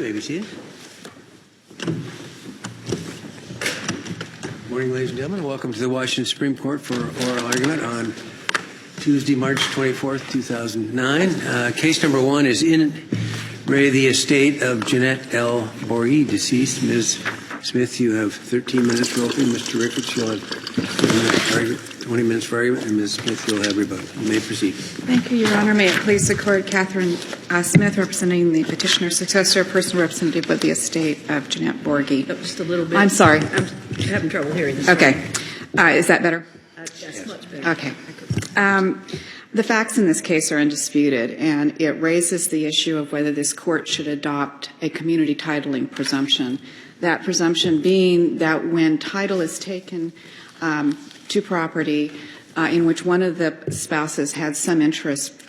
may be seated. Morning, ladies and gentlemen. Welcome to the Washington Supreme Court for oral argument on Tuesday, March 24th, 2009. Case number one is in re the estate of Jeanette L. Borghi, deceased. Ms. Smith, you have 13 minutes for opening. Mr. Ricketts, you'll have 20 minutes for argument. And Ms. Smith, you'll have rebuttal. You may proceed. Thank you, Your Honor. May it please the Court, Catherine Smith, representing the petitioner's successor, personal representative of the estate of Jeanette Borghi. Just a little bit. I'm sorry. I'm having trouble hearing this. Okay. Is that better? Yes, much better. Okay. The facts in this case are undisputed, and it raises the issue of whether this Court should adopt a community titling presumption. That presumption being that when title is taken to property in which one of the spouses had some interest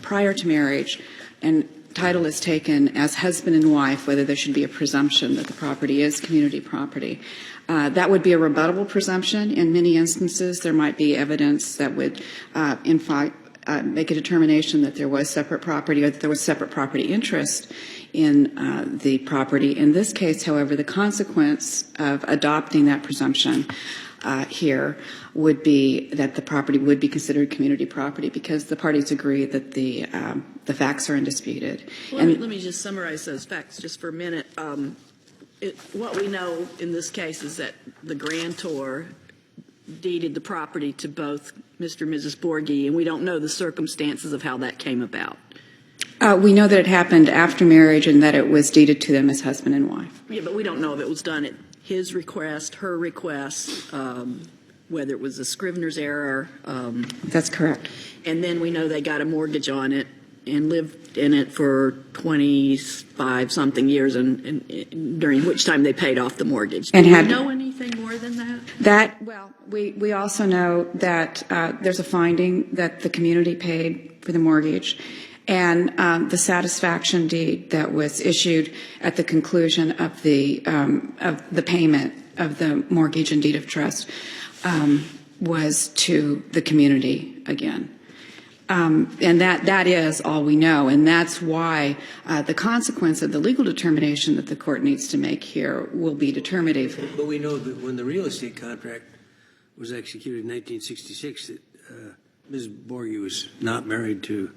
prior to marriage, and title is taken as husband and wife, whether there should be a presumption that the property is community property. That would be a rebuttable presumption. In many instances, there might be evidence that would, in fact, make a determination that there was separate property or that there was separate property interest in the property. In this case, however, the consequence of adopting that presumption here would be that the property would be considered community property because the parties agree that the facts are undisputed. Well, let me just summarize those facts just for a minute. What we know in this case is that the grantor deeded the property to both Mr. and Mrs. Borghi, and we don't know the circumstances of how that came about. We know that it happened after marriage and that it was deeded to them as husband and wife. Yeah, but we don't know if it was done at his request, her request, whether it was a Scrivener's error. That's correct. And then we know they got a mortgage on it and lived in it for 25-something years, and during which time they paid off the mortgage. Do you know anything more than that? Well, we also know that there's a finding that the community paid for the mortgage, and the satisfaction deed that was issued at the conclusion of the payment of the mortgage and deed of trust was to the community again. And that is all we know, and that's why the consequence of the legal determination that the court needs to make here will be determinative. But we know that when the real estate contract was executed in 1966, that Ms. Borghi was not married to.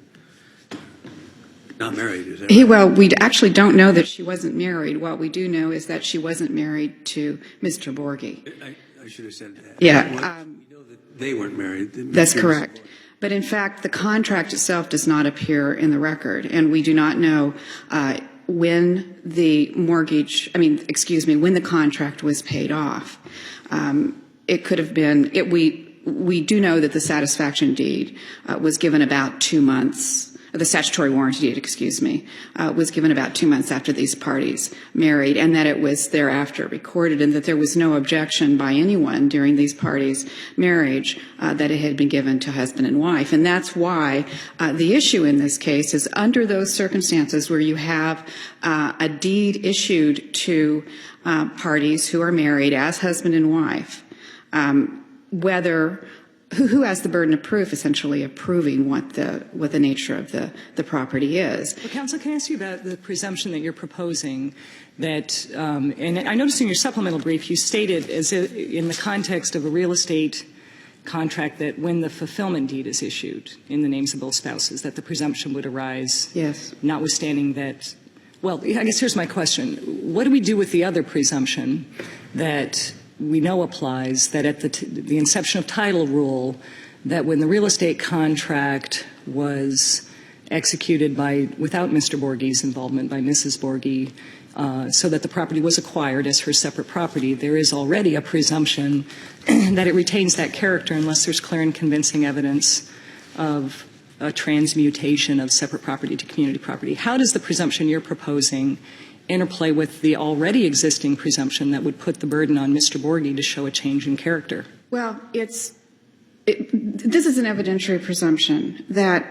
Not married, is that right? Well, we actually don't know that she wasn't married. What we do know is that she wasn't married to Mr. Borghi. I should have said that. Yeah. We know that they weren't married. That's correct. But in fact, the contract itself does not appear in the record, and we do not know when the when the contract was paid off. It could have been, we do know that the satisfaction deed was given about 2 months. The statutory warranty deed, was given about 2 months after these parties married, and that it was thereafter recorded, and that there was no objection by anyone during these parties' marriage that it had been given to husband and wife. And that's why the issue in this case is under those circumstances where you have a deed issued to parties who are married as husband and wife, who has the burden of proof, essentially approving what the nature of the property is. Well, Counsel, can I ask you about the presumption that you're proposing that, and I noticed in your supplemental brief you stated in the context of a real estate contract that when the fulfillment deed is issued in the names of both spouses, that the presumption would arise. Yes. Notwithstanding that, well, I guess here's my question. What do we do with the other presumption that we know applies, that at the inception of title rule, that when the real estate contract was executed without Mr. Borghi's involvement, by Mrs. Borghi, so that the property was acquired as her separate property, there is already a presumption that it retains that character unless there's clear and convincing evidence of a transmutation of separate property to community property. How does the presumption you're proposing interplay with the already existing presumption that would put the burden on Mr. Borghi to show a change in character? Well, this is an evidentiary presumption that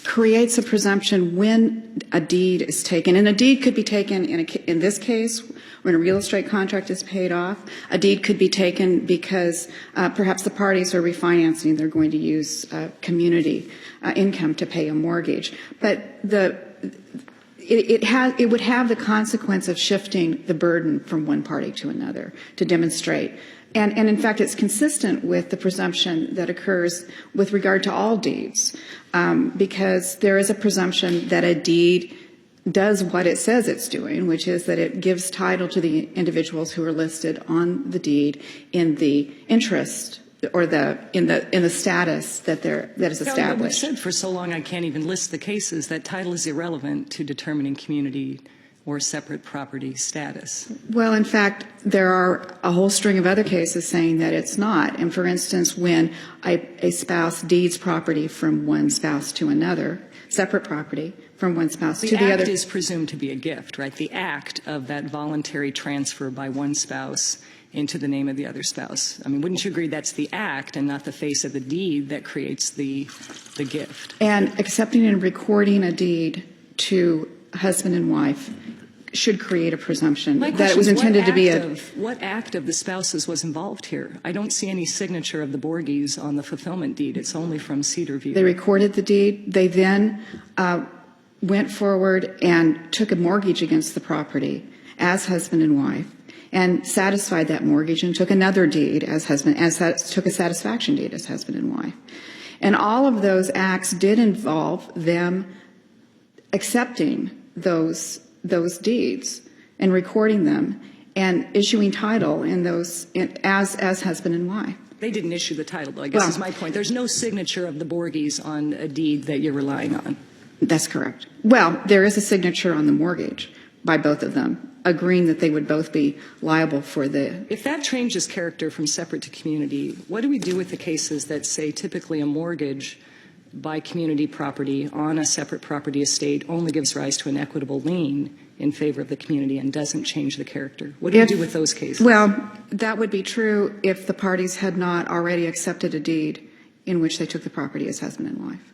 creates a presumption when a deed is taken, and a deed could be taken in this case when a real estate contract is paid off. A deed could be taken because perhaps the parties are refinancing; they're going to use community income to pay a mortgage. But it would have the consequence of shifting the burden from one party to another to demonstrate. And in fact, it's consistent with the presumption that occurs with regard to all deeds, because there is a presumption that a deed does what it says it's doing, which is that it gives title to the individuals who are listed on the deed in the interest or in the status that is established. We've said for so long I can't even list the cases that title is irrelevant to determining community or separate property status. Well, in fact, there are a whole string of other cases saying that it's not. And for instance, when a spouse deeds property from one spouse to another, separate property from one spouse to the other. The act is presumed to be a gift, right? The act of that voluntary transfer by one spouse into the name of the other spouse. I mean, wouldn't you agree that's the act and not the face of the deed that creates the gift? And accepting and recording a deed to husband and wife should create a presumption that it was intended to be what act of the spouses was involved here? I don't see any signature of the Borghis on the fulfillment deed. It's only from Cedarview. They recorded the deed. They then went forward and took a mortgage against the property as husband and wife and satisfied that mortgage and took another deed took a satisfaction deed as husband and wife. And all of those acts did involve them accepting those deeds and recording them and issuing title in those as husband and wife. They didn't issue the title, though, I guess is my point. There's no signature of the Borghis on a deed that you're relying on. That's correct. Well, there is a signature on the mortgage by both of them, agreeing that they would both be liable for the... If that changes character from separate to community, what do we do with the cases that say typically a mortgage by community property on a separate property estate only gives rise to an equitable lien in favor of the community and doesn't change the character? What do we do with those cases? Well, that would be true if the parties had not already accepted a deed in which they took the property as husband and wife.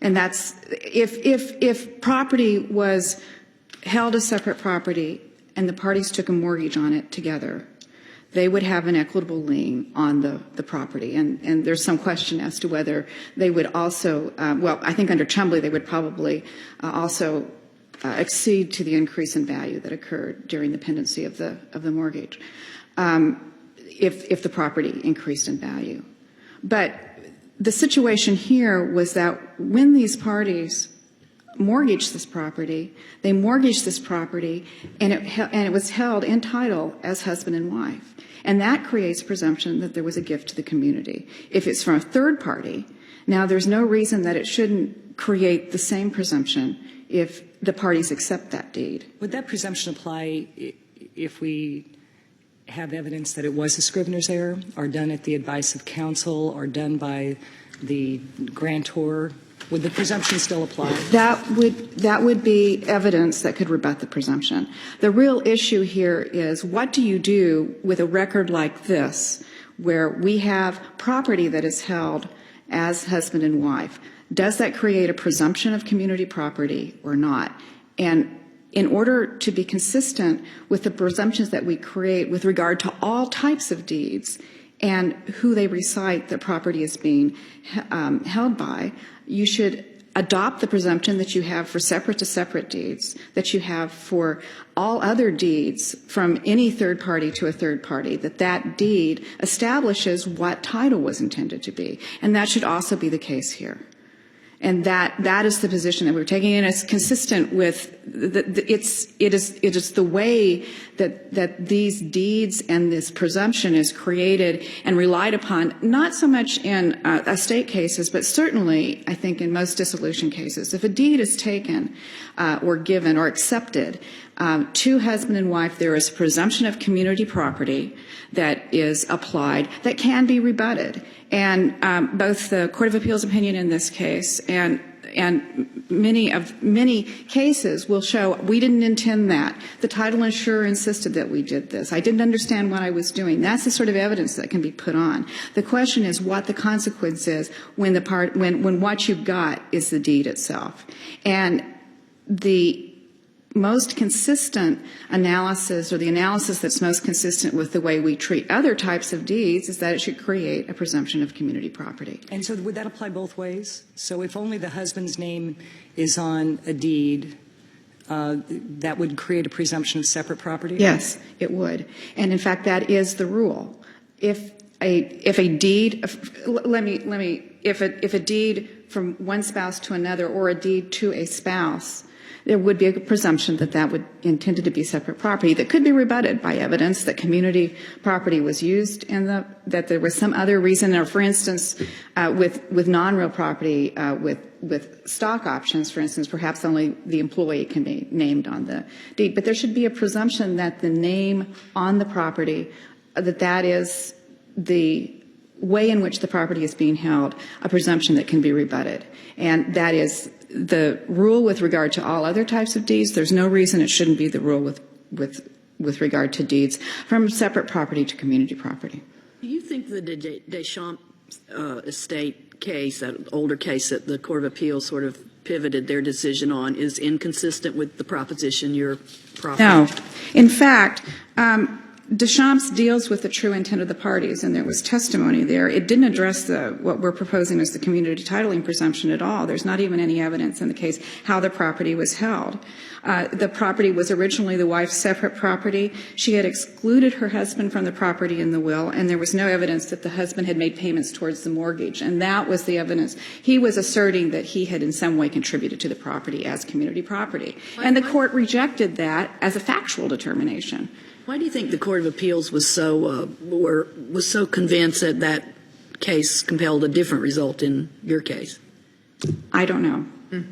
And that's if property was held as separate property and the parties took a mortgage on it together, they would have an equitable lien on the property. And there's some question as to whether they would also, well, I think under Chumbley they would probably also accede to the increase in value that occurred during the pendency of the mortgage if the property increased in value. But the situation here was that when these parties mortgaged this property, they mortgaged this property and it was held in title as husband and wife. And that creates presumption that there was a gift to the community. If it's from a third party, now there's no reason that it shouldn't create the same presumption if the parties accept that deed. Would that presumption apply if we have evidence that it was a scrivener's error or done at the advice of counsel or done by the grantor? Would the presumption still apply? That would be evidence that could rebut the presumption. The real issue here is what do you do with a record like this where we have property that is held as husband and wife? Does that create a presumption of community property or not? And in order to be consistent with the presumptions that we create with regard to all types of deeds and who they recite the property is being held by, you should adopt the presumption that you have for separate to separate deeds, that you have for all other deeds from any third party to a third party, that deed establishes what title was intended to be. And that should also be the case here. And that is the position that we're taking, and it's consistent with it is the way that these deeds and this presumption is created and relied upon, not so much in estate cases, but certainly I think in most dissolution cases. If a deed is taken or given or accepted to husband and wife, there is a presumption of community property that is applied that can be rebutted. And both the Court of Appeals opinion in this case and many cases will show we didn't intend that. The title insurer insisted that we did this. I didn't understand what I was doing. That's the sort of evidence that can be put on. The question is what the consequence is when what you've got is the deed itself. And the most consistent analysis, or the analysis that's most consistent with the way we treat other types of deeds, is that it should create a presumption of community property. And so would that apply both ways? So if only the husband's name is on a deed, that would create a presumption of separate property? Yes, it would. And in fact, that is the rule. If a deed, if a deed from one spouse to another or a deed to a spouse, there would be a presumption that that would intended to be separate property that could be rebutted by evidence that community property was used and that there was some other reason, or for instance, with non-real property, with stock options, for instance, perhaps only the employee can be named on the deed. But there should be a presumption that the name on the property, that is the way in which the property is being held, a presumption that can be rebutted. And that is the rule with regard to all other types of deeds. There's no reason it shouldn't be the rule with regard to deeds from separate property to community property. Do you think the Deschamps estate case, that older case that the Court of Appeals sort of pivoted their decision on, is inconsistent with the proposition you're proffering? No. In fact, Deschamps deals with the true intent of the parties, and there was testimony there. It didn't address what we're proposing as the community titling presumption at all. There's not even any evidence in the case how the property was held. The property was originally the wife's separate property. She had excluded her husband from the property in the will, and there was no evidence that the husband had made payments towards the mortgage. And that was the evidence. He was asserting that he had in some way contributed to the property as community property. And the court rejected that as a factual determination. Why do you think the Court of Appeals was so convinced that that case compelled a different result in your case? I don't know.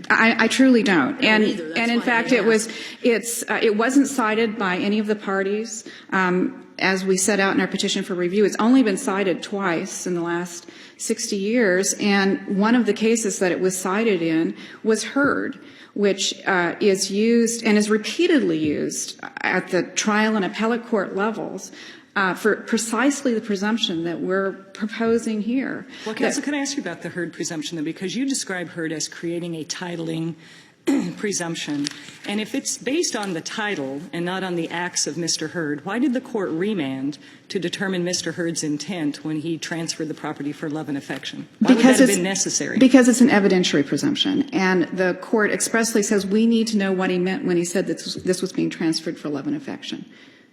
I truly don't. And in fact, it wasn't cited by any of the parties. As we set out in our petition for review, it's only been cited twice in the last 60 years, and one of the cases that it was cited in was Heard, which is used and is repeatedly used at the trial and appellate court levels for precisely the presumption that we're proposing here. Well, Counsel, can I ask you about the Heard presumption, then? Because you describe Heard as creating a titling presumption. And if it's based on the title and not on the acts of Mr. Heard, why did the court remand to determine Mr. Heard's intent when he transferred the property for love and affection? Why would that have been necessary? Because it's an evidentiary presumption. And the court expressly says we need to know what he meant when he said that this was being transferred for love and affection.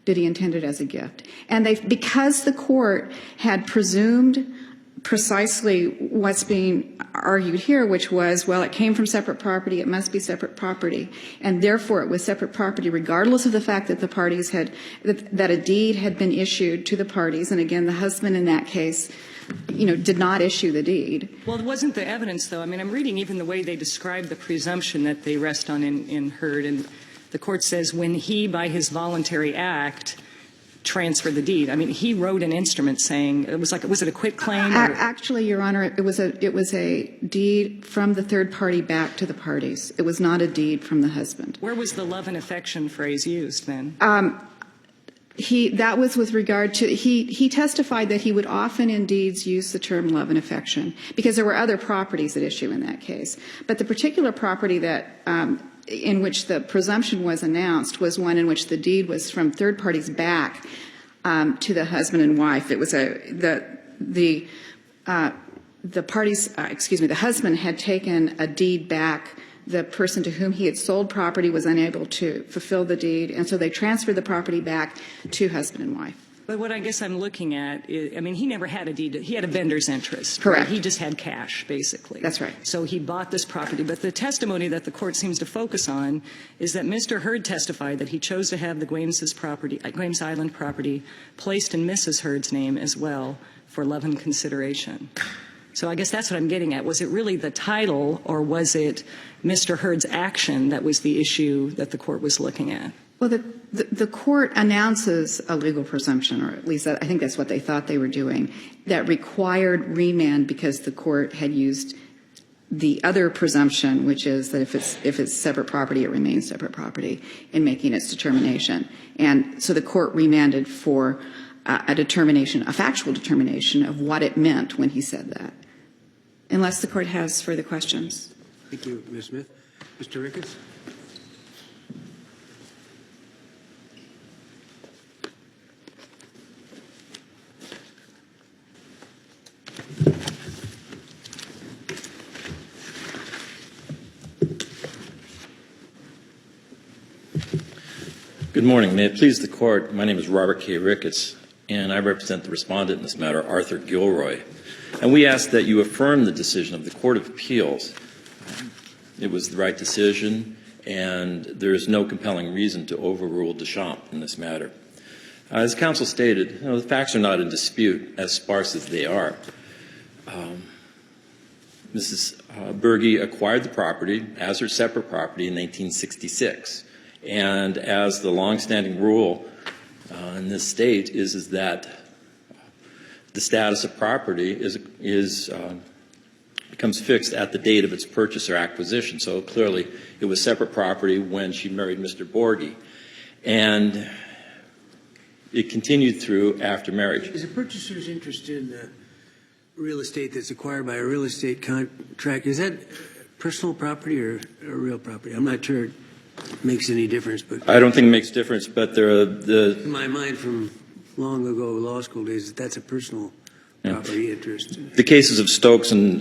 Did he intend it as a gift? And because the court had presumed precisely what's being argued here, which was, well, it came from separate property, it must be separate property, and therefore it was separate property regardless of the fact that the parties had, that a deed had been issued to the parties, and again, the husband in that case, did not issue the deed. Well, it wasn't the evidence, though. I mean, I'm reading even the way they describe the presumption that they rest on in Heard, and the court says when he, by his voluntary act, transfer the deed. I mean, he wrote an instrument saying it was it a quit claim? Actually, Your Honor, it was a deed from the third party back to the parties. It was not a deed from the husband. Where was the love and affection phrase used then? That was with regard to he testified that he would often in deeds use the term love and affection because there were other properties at issue in that case. But the particular property that in which the presumption was announced was one in which the deed was from third parties back to the husband and wife. It was the husband had taken a deed back. The person to whom he had sold property was unable to fulfill the deed, and so they transferred the property back to husband and wife. But what I guess I'm looking at is, I mean, he never had a deed. He had a vendor's interest. Correct. Right? He just had cash, basically. That's right. So he bought this property. But the testimony that the court seems to focus on is that Mr. Heard testified that he chose to have the Guames Island property placed in Mrs. Heard's name as well for love and consideration. So I guess that's what I'm getting at. Was it really the title, or was it Mr. Heard's action that was the issue that the court was looking at? Well, the court announces a legal presumption, or at least I think that's what they thought they were doing, that required remand because the court had used the other presumption, which is that if it's separate property, it remains separate property in making its determination. And so the court remanded for a determination, a factual determination of what it meant when he said that. Unless the court has further questions. Thank you, Ms. Smith. Mr. Ricketts? Good morning. May it please the Court, my name is Robert K. Ricketts, and I represent the respondent in this matter, Arthur Gilroy. And we ask that you affirm the decision of the Court of Appeals. It was the right decision, and there is no compelling reason to overrule Deschamps in this matter. As counsel stated, the facts are not in dispute, as sparse as they are. Mrs. Borghi acquired the property as her separate property in 1966. And as the longstanding rule in this state is that the status of property becomes fixed at the date of its purchase or acquisition. So clearly, it was separate property when she married Mr. Borghi, and it continued through after marriage. Is a purchaser's interest in real estate that's acquired by a real estate contract, is that personal property or real property? I'm not sure it makes any difference, but I don't think it makes a difference, but there are in my mind from long ago law school days, that's a personal property interest. The cases of Stokes and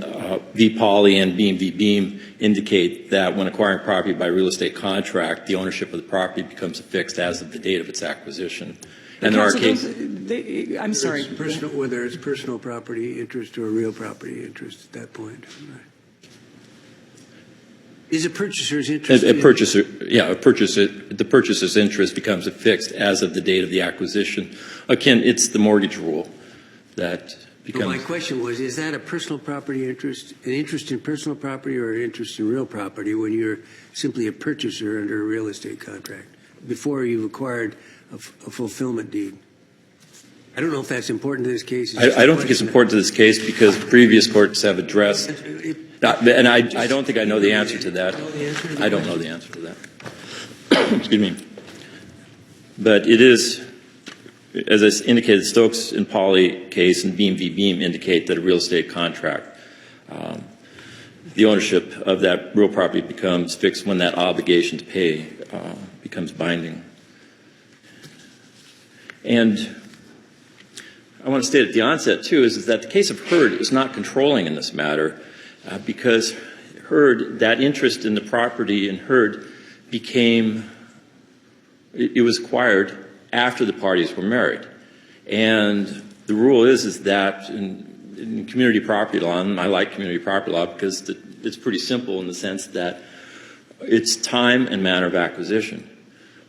v. Pauley and Beam v. Beam indicate that when acquiring property by real estate contract, the ownership of the property becomes fixed as of the date of its acquisition. And there are cases. I'm sorry. Whether it's personal property interest or a real property interest at that point. Right. Is a purchaser's interest? The purchaser's interest becomes fixed as of the date of the acquisition. Again, it's the mortgage rule that becomes. Well, my question was: is that a personal property interest, an interest in personal property, or an interest in real property when you're simply a purchaser under a real estate contract before you've acquired a fulfillment deed? I don't know if that's important to this case. I don't think it's important to this case because previous courts have addressed. And I don't think I know the answer to that. I don't know the answer to that. Excuse me. But it is, as I indicated, Stokes and Pauley case and Beam v. Beam indicate that a real estate contract, the ownership of that real property becomes fixed when that obligation to pay becomes binding. And I want to state at the onset, too, is that the case of Hurd is not controlling in this matter. Because Hurd, that interest in the property in Hurd became, it was acquired after the parties were married. And the rule is that in community property law, and I like community property law because it's pretty simple in the sense that it's time and manner of acquisition.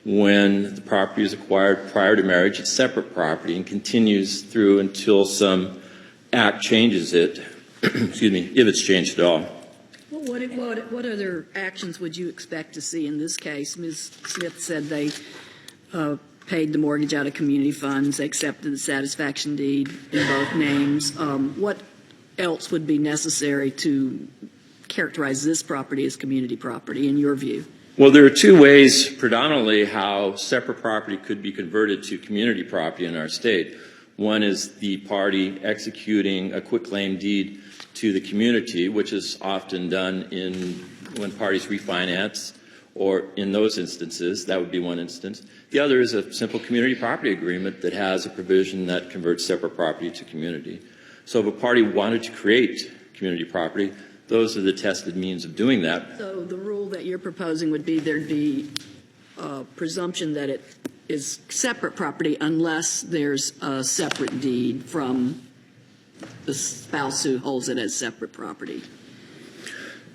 When the property is acquired prior to marriage, it's separate property and continues through until some act changes it. Excuse me, if it's changed at all. Well, what other actions would you expect to see in this case? Ms. Smith said they paid the mortgage out of community funds, accepted the satisfaction deed in both names. What else would be necessary to characterize this property as community property, in your view? Well, there are two ways, predominantly, how separate property could be converted to community property in our state. One is the party executing a quitclaim deed to the community, which is often done when parties refinance, or in those instances, that would be one instance. The other is a simple community property agreement that has a provision that converts separate property to community. So if a party wanted to create community property, those are the tested means of doing that. So the rule that you're proposing would be there'd be a presumption that it is separate property unless there's a separate deed from the spouse who holds it as separate property.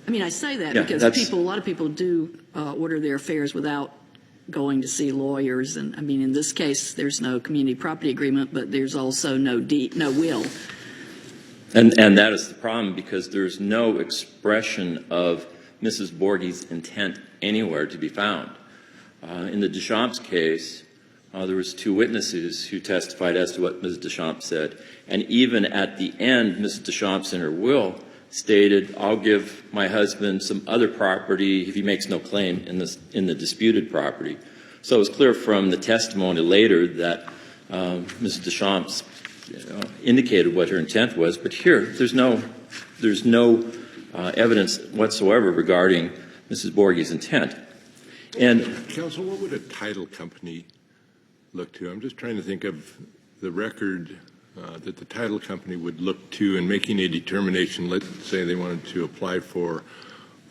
I mean, I say that because a lot of people do order their affairs without going to see lawyers. And I mean, in this case, there's no community property agreement, but there's also no deed, no will. And that is the problem because there's no expression of Mrs. Borghi's intent anywhere to be found. In the Deschamps case, there was two witnesses who testified as to what Ms. Deschamps said. And even at the end, Mrs. Deschamps in her will stated, I'll give my husband some other property if he makes no claim in the disputed property. So it was clear from the testimony later that Mrs. Deschamps indicated what her intent was. But here, there's no evidence whatsoever regarding Mrs. Borghi's intent. And Counsel, what would a title company look to? I'm just trying to think of the record that the title company would look to in making a determination. Let's say they wanted to apply for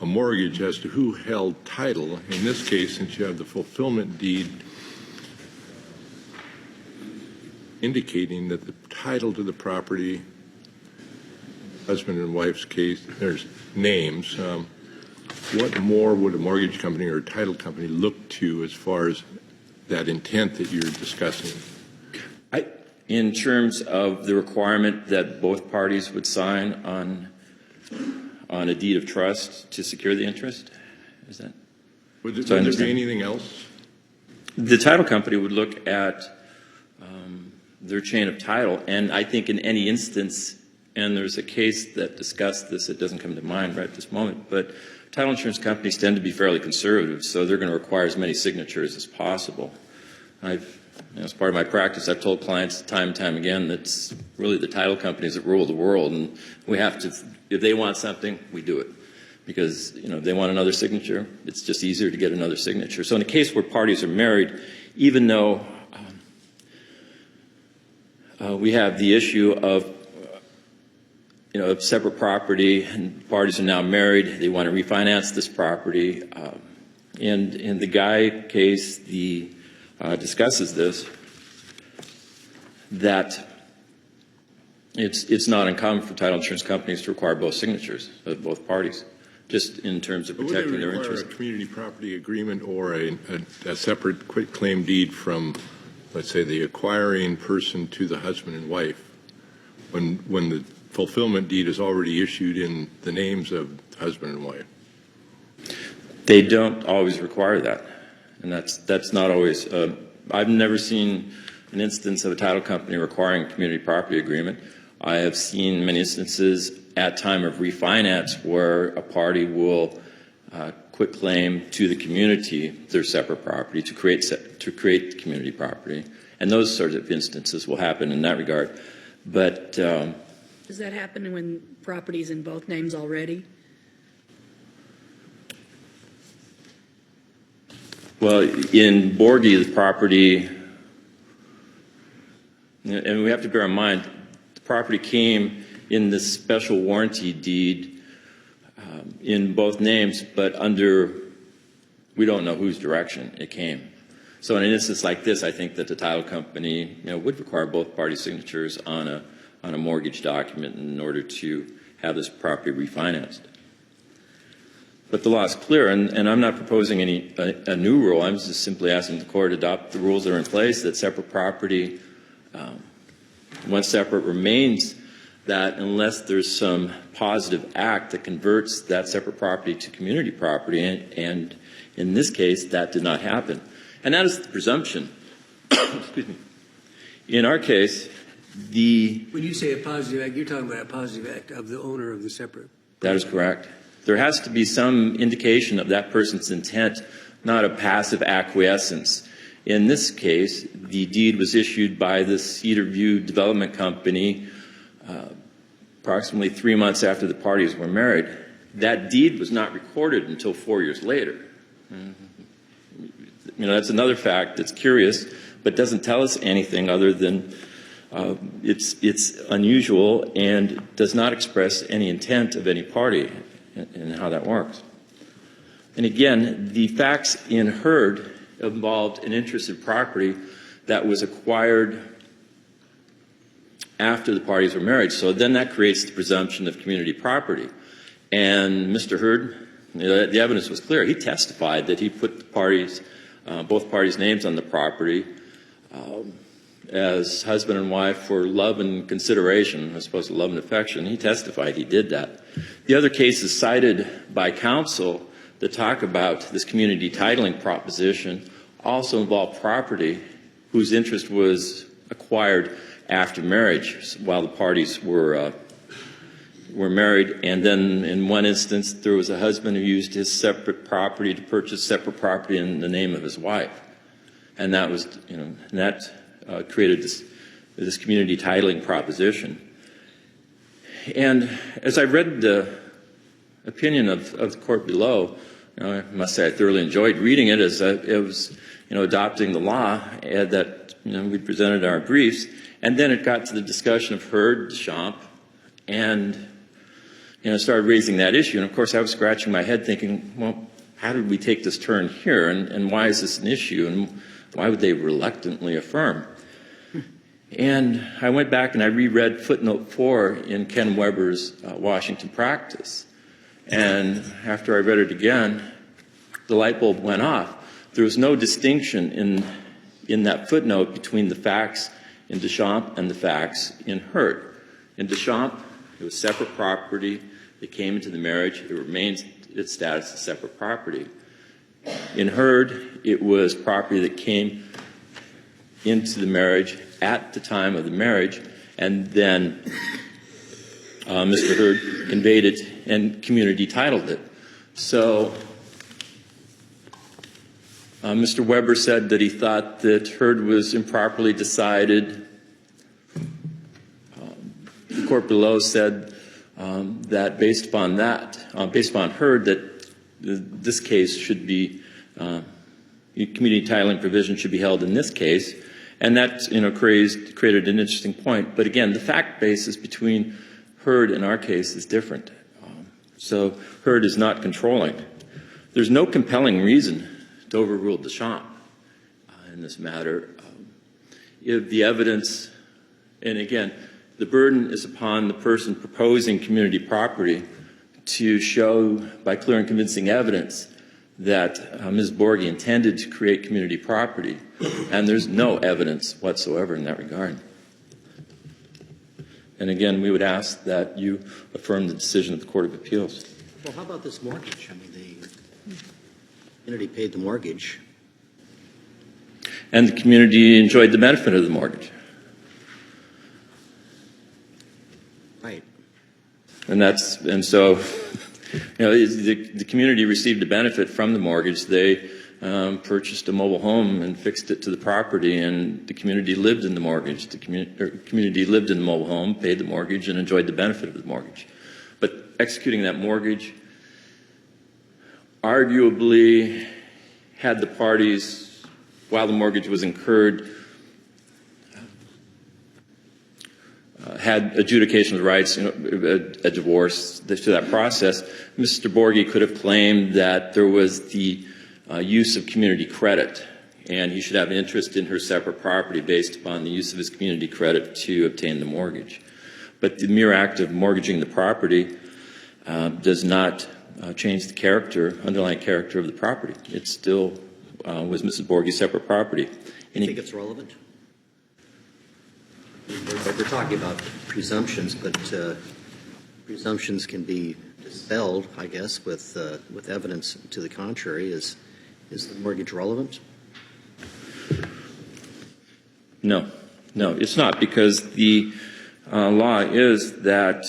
a mortgage as to who held title. In this case, since you have the fulfillment deed indicating that the title to the property, husband and wife's case, there's names. What more would a mortgage company or a title company look to as far as that intent that you're discussing? In terms of the requirement that both parties would sign on a deed of trust to secure the interest, is that? Would there be anything else? The title company would look at their chain of title, and I think in any instance, and there's a case that discussed this, it doesn't come to mind right at this moment, but title insurance companies tend to be fairly conservative, so they're going to require as many signatures as possible. As part of my practice, I've told clients time and time again that it's really the title companies that rule the world, and we have to, if they want something, we do it. Because, if they want another signature, it's just easier to get another signature. So in a case where parties are married, even though we have the issue of separate property, and parties are now married, they want to refinance this property. And in the Guy case, discusses this, that it's not uncommon for title insurance companies to require both signatures of both parties, just in terms of protecting their interests. Would they require a community property agreement or a separate quitclaim deed from, let's say, the acquiring person to the husband and wife, when the fulfillment deed is already issued in the names of husband and wife? They don't always require that, and that's not always. I've never seen an instance of a title company requiring a community property agreement. I have seen many instances at time of refinance where a party will quitclaim to the community their separate property to create community property, and those sorts of instances will happen in that regard. But does that happen when property's in both names already? Well, in Borghi, the property, and we have to bear in mind, the property came in this special warranty deed in both names, but under, we don't know whose direction it came. So in an instance like this, I think that the title company would require both party signatures on a mortgage document in order to have this property refinanced. But the law is clear, and I'm not proposing a new rule. I'm just simply asking the court to adopt the rules that are in place, that separate property, once separate, remains that unless there's some positive act that converts that separate property to community property, and in this case, that did not happen. And that is the presumption. Excuse me. In our case, when you say a positive act, you're talking about a positive act of the owner of the separate. That is correct. There has to be some indication of that person's intent, not a passive acquiescence. In this case, the deed was issued by the Cedar View Development Company approximately 3 months after the parties were married. That deed was not recorded until 4 years later. That's another fact that's curious, but doesn't tell us anything other than it's unusual and does not express any intent of any party in how that works. And again, the facts in Heard involved an interest in property that was acquired after the parties were married. So then that creates the presumption of community property. And Mr. Heard, the evidence was clear. He testified that he put the parties, both parties' names on the property as husband and wife for love and consideration, as opposed to love and affection. He testified he did that. The other cases cited by counsel that talk about this community titling proposition also involve property whose interest was acquired after marriage while the parties were married. And then in one instance, there was a husband who used his separate property to purchase separate property in the name of his wife. And that was, and that created this community titling proposition. And as I read the opinion of the court below, I must say I thoroughly enjoyed reading it as it was, adopting the law that we presented in our briefs. And then it got to the discussion of Heard, Champ, and started raising that issue. And of course, I was scratching my head thinking, well, how did we take this turn here, and why is this an issue, and why would they reluctantly affirm? And I went back and I reread footnote 4 in Ken Weber's Washington practice. And after I read it again, the light bulb went off. There was no distinction in that footnote between the facts in Deschamps and the facts in Hurd. In Deschamps, it was separate property. It came into the marriage. It remains its status as separate property. In Hurd, it was property that came into the marriage at the time of the marriage, and then Mr. Hurd conveyed it and community titled it. So Mr. Weber said that he thought that Hurd was improperly decided. The court below said that based upon Hurd, that this case should be, community titling provision should be held in this case. And that, created an interesting point. But again, the fact basis between Hurd and our case is different. So Hurd is not controlling. There's no compelling reason to overrule Deschamps in this matter. If the evidence, and again, the burden is upon the person proposing community property to show by clear and convincing evidence that Ms. Borghi intended to create community property, and there's no evidence whatsoever in that regard. And again, we would ask that you affirm the decision of the Court of Appeals. Well, how about this mortgage? I mean, the community paid the mortgage. And the community enjoyed the benefit of the mortgage. Right. And so, the community received a benefit from the mortgage. They purchased a mobile home and fixed it to the property, and the community lived in the mortgage. The community lived in the mobile home, paid the mortgage, and enjoyed the benefit of the mortgage. But executing that mortgage arguably had the parties, while the mortgage was incurred, had adjudication of rights, a divorce, to that process. Mr. Borghi could have claimed that there was the use of community credit, and he should have an interest in her separate property based upon the use of his community credit to obtain the mortgage. But the mere act of mortgaging the property does not change the underlying character of the property. It still was Mrs. Borghi's separate property. You think it's relevant? We're talking about presumptions, but presumptions can be dispelled, I guess, with evidence to the contrary. Is the mortgage relevant? No, it's not, because the law is that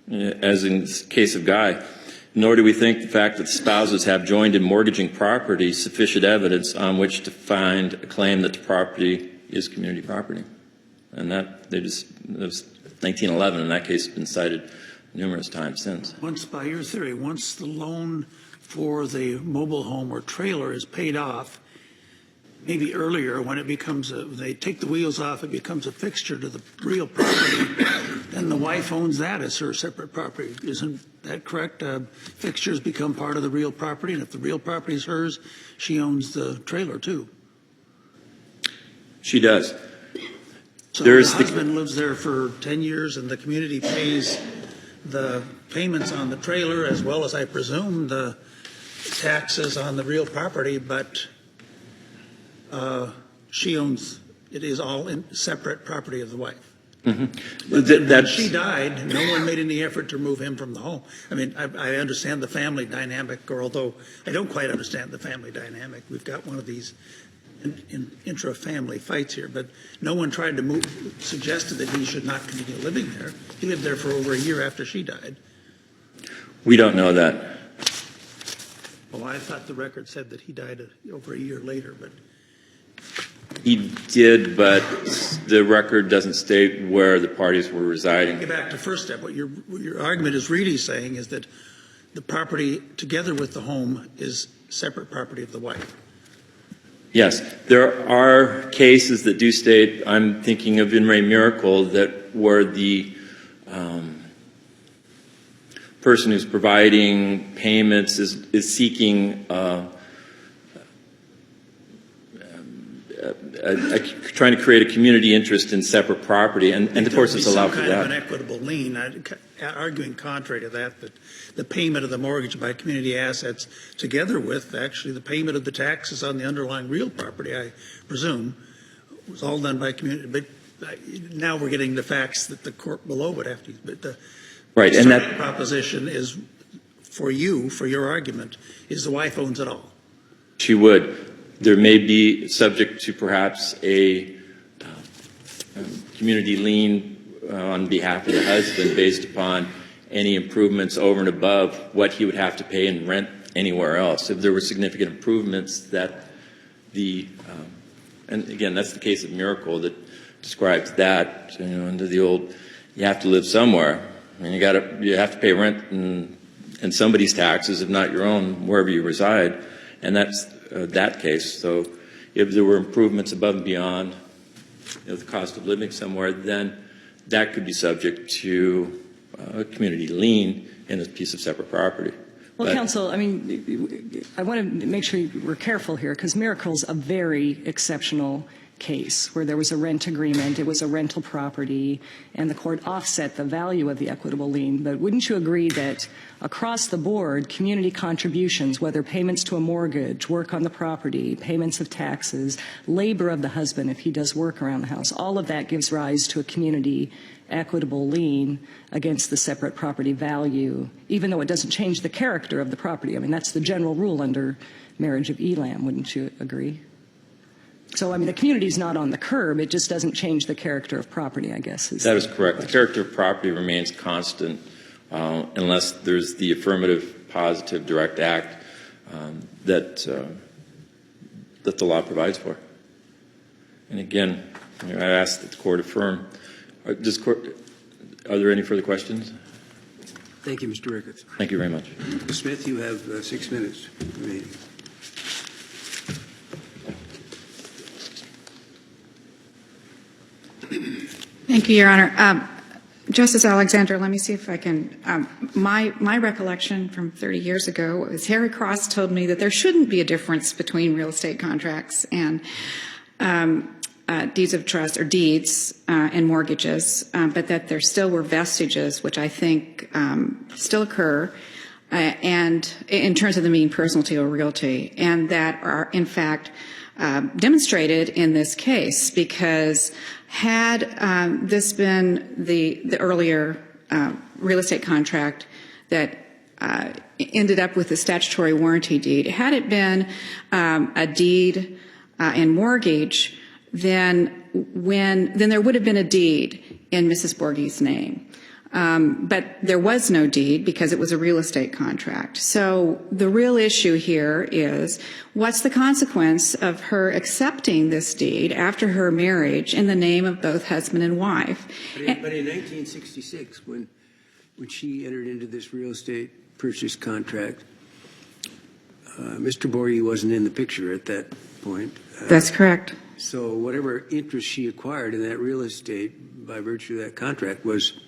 as in the case of Guy, nor do we think the fact that spouses have joined in mortgaging property sufficient evidence on which to find a claim that the property is community property. And that was 1911, and that case has been cited numerous times since. Once, by your theory, once the loan for the mobile home or trailer is paid off, maybe earlier when it becomes they take the wheels off, it becomes a fixture to the real property, then the wife owns that as her separate property. Isn't that correct? Fixtures become part of the real property, and if the real property is hers, she owns the trailer too. She does. So the husband lives there for 10 years, and the community pays the payments on the trailer as well as, I presume, the taxes on the real property, but she owns, it is all in separate property of the wife. Mm-hmm. When she died, no one made any effort to remove him from the home. I mean, I understand the family dynamic, or although I don't quite understand the family dynamic. We've got one of these intra-family fights here, but no one tried to suggested that he should not continue living there. He lived there for over a year after she died. We don't know that. Well, I thought the record said that he died over a year later, but he did, but the record doesn't state where the parties were residing. Get back to first step. What your argument is really saying is that the property together with the home is separate property of the wife. Yes, there are cases that do state, I'm thinking of In Re Miracle, that where the person who's providing payments is seeking trying to create a community interest in separate property, and of course it's allowed for Some kind of an that. equitable lien, arguing contrary to that the payment of the mortgage by community assets together with actually the payment of the taxes on the underlying real property, I presume, was all done by community. But now we're getting the facts that the court below would have to use. But the Right, and starting that proposition is for you, for your argument, is the wife owns it all. she would. There may be subject to perhaps a community lien on behalf of the husband based upon any improvements over and above what he would have to pay in rent anywhere else. If there were significant improvements that and again, that's the case of Miracle that describes that, under the old, you have to live somewhere. And you have to pay rent and somebody's taxes, if not your own, wherever you reside. And that's that case. So if there were improvements above and beyond the cost of living somewhere, then that could be subject to a community lien in a piece of separate property. Well, But- counsel, I mean, I want to make sure we're careful here, because Miracle's a very exceptional case where there was a rent agreement, it was a rental property, and the court offset the value of the equitable lien. But wouldn't you agree that across the board, community contributions, whether payments to a mortgage, work on the property, payments of taxes, labor of the husband if he does work around the house, all of that gives rise to a community equitable lien against the separate property value, even though it doesn't change the character of the property? I mean, that's the general rule under marriage of Elam, wouldn't you agree? So, I mean, the community's not on the curb, it just doesn't change the character of property, I guess. That is correct. The character of property remains constant unless there's the affirmative, positive, direct act that the law provides for. And again, I ask that the court affirm. Are there any further questions? Thank you, Mr. Ricketts. Thank you very much. Mr. Smith, you have 6 minutes remaining. Thank you, Your Honor. Justice Alexander, let me see if I can. My recollection from 30 years ago was Harry Cross told me that there shouldn't be a difference between real estate contracts and deeds of trust or deeds and mortgages, but that there still were vestiges, which I think still occur, and in terms of the meaning personality or realty, and that are in fact demonstrated in this case, because had this been the earlier real estate contract that ended up with the statutory warranty deed, had it been a deed and mortgage, then there would have been a deed in Mrs. Borghi's name. But there was no deed because it was a real estate contract. So the real issue here is, what's the consequence of her accepting this deed after her marriage in the name of both husband and wife? But in 1966, when she entered into this real estate purchase contract, Mr. Borghi wasn't in the picture at that point. That's correct. So whatever interest she acquired in that real estate by virtue of that contract was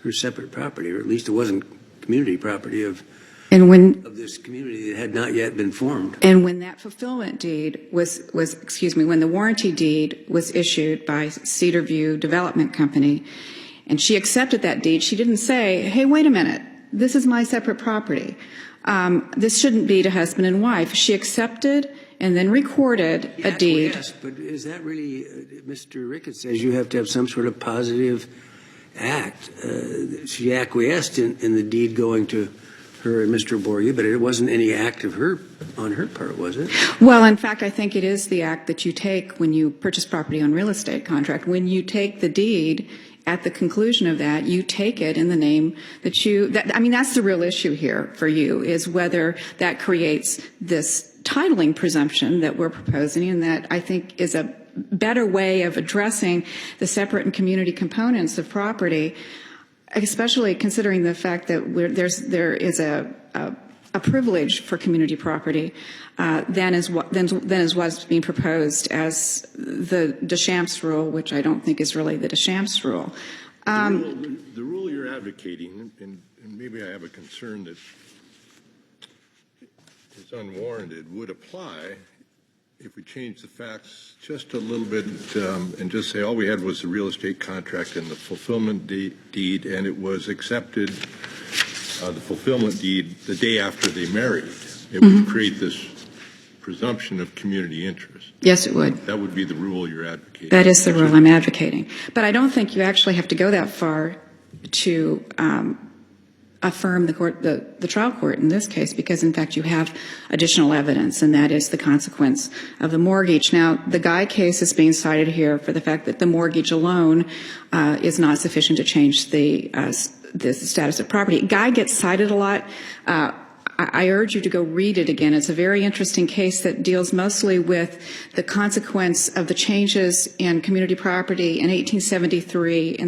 her separate property, or at least it wasn't community property of this community that had not yet been formed. And when that fulfillment deed when the warranty deed was issued by Cedarview Development Company, and she accepted that deed, she didn't say, hey, wait a minute, this is my separate property. This shouldn't be to husband and wife. She accepted and then recorded a deed. Yes, but is that really, Mr. Ricketts says you have to have some sort of positive act. She acquiesced in the deed going to her and Mr. Borghi, but it wasn't any act of her on her part, was it? Well, in fact, I think it is the act that you take when you purchase property on real estate contract. When you take the deed, at the conclusion of that, you take it in the name that's the real issue here for you, is whether that creates this titling presumption that we're proposing, and that I think is a better way of addressing the separate and community components of property, especially considering the fact that there is a privilege for community property than is what's being proposed as the Deschamps rule, which I don't think is really the Deschamps rule. The rule you're advocating, and maybe I have a concern that is unwarranted, would apply if we change the facts just a little bit and just say all we had was the real estate contract and the fulfillment deed, and it was accepted, the fulfillment deed, the day after they married, it would create this presumption of community interest. Yes, it would. That would be the rule you're advocating. That is the rule I'm advocating. But I don't think you actually have to go that far to affirm the trial court in this case, because in fact you have additional evidence, and that is the consequence of the mortgage. Now, the Guy case is being cited here for the fact that the mortgage alone is not sufficient to change the status of property. Guy gets cited a lot. I urge you to go read it again. It's a very interesting case that deals mostly with the consequence of the changes in community property in 1873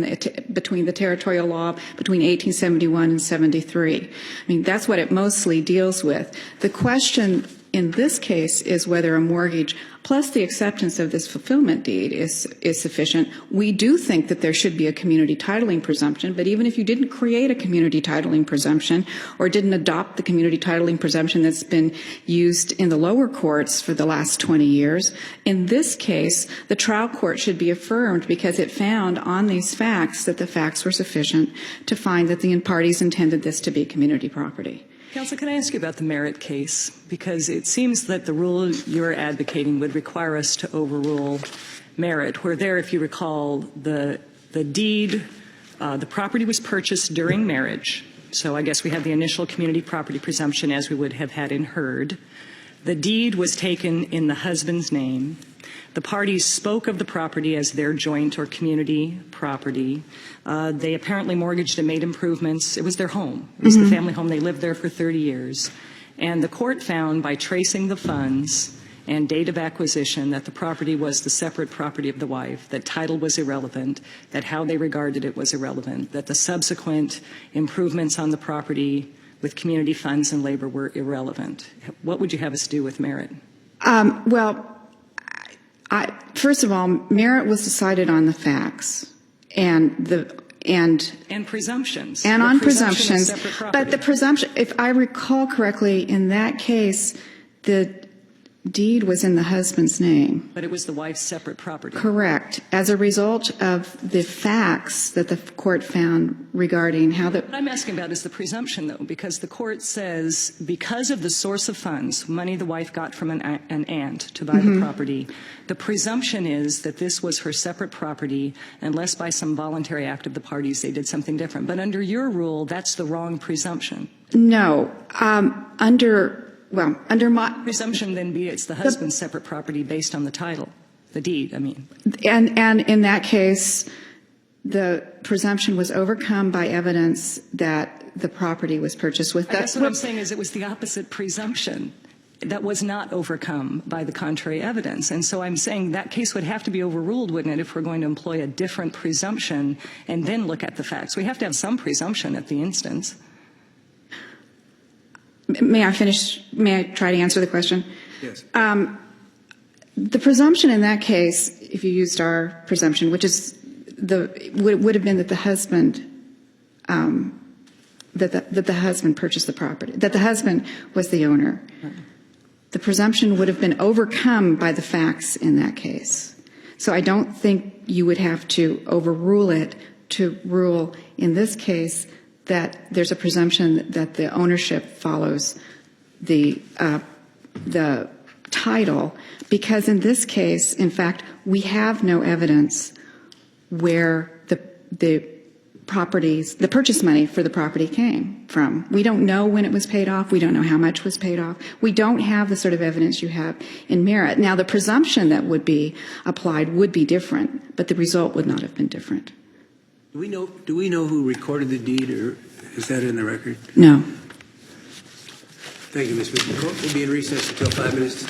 between the territorial law between 1871 and 73. I mean, that's what it mostly deals with. The question in this case is whether a mortgage plus the acceptance of this fulfillment deed is sufficient. We do think that there should be a community titling presumption, but even if you didn't create a community titling presumption or didn't adopt the community titling presumption that's been used in the lower courts for the last 20 years, in this case, the trial court should be affirmed because it found on these facts that the facts were sufficient to find that the parties intended this to be community property. Counsel, can I ask you about the Merritt case? Because it seems that the rule you're advocating would require us to overrule Merritt, where there, if you recall, the deed, the property was purchased during marriage. So I guess we have the initial community property presumption as we would have had in Heard. The deed was taken in the husband's name. The parties spoke of the property as their joint or community property. They apparently mortgaged and made improvements. It was their home. It was the family home. They lived there for 30 years. And the court found by tracing the funds and date of acquisition that the property was the separate property of the wife, that title was irrelevant, that how they regarded it was irrelevant, that the subsequent improvements on the property with community funds and labor were irrelevant. What would you have us do with Merritt? First of all, Merritt was decided on the facts and presumptions. And on presumptions. But the presumption, if I recall correctly, in that case, the deed was in the husband's name. But it was the wife's separate property. Correct. As a result of the facts that the court found regarding how the... What I'm asking about is the presumption, though, because the court says because of the source of funds, money the wife got from an aunt to buy the property, the presumption is that this was her separate property unless by some voluntary act of the parties they did something different. But under your rule, that's the wrong presumption. No. Under my... Presumption then be it's the husband's separate property based on the title, the deed, I mean. And in that case, the presumption was overcome by evidence that the property was purchased with that. I guess what I'm saying is it was the opposite presumption that was not overcome by the contrary evidence. And so I'm saying that case would have to be overruled, wouldn't it, if we're going to employ a different presumption and then look at the facts. We have to have some presumption at the instance. May I finish? May I try to answer the question? Yes. The presumption in that case, if you used our presumption, which is would have been that the husband that the husband purchased the property, that the husband was the owner. The presumption would have been overcome by the facts in that case. So I don't think you would have to overrule it to rule in this case that there's a presumption that the ownership follows the title, because in this case, in fact, we have no evidence where the purchase money for the property came from. We don't know when it was paid off. We don't know how much was paid off. We don't have the sort of evidence you have in Merritt. Now, the presumption that would be applied would be different, but the result would not have been different. Do we know who recorded the deed, or is that in the record? No. Thank you, Ms. Smith. The court will be in recess until 5 minutes.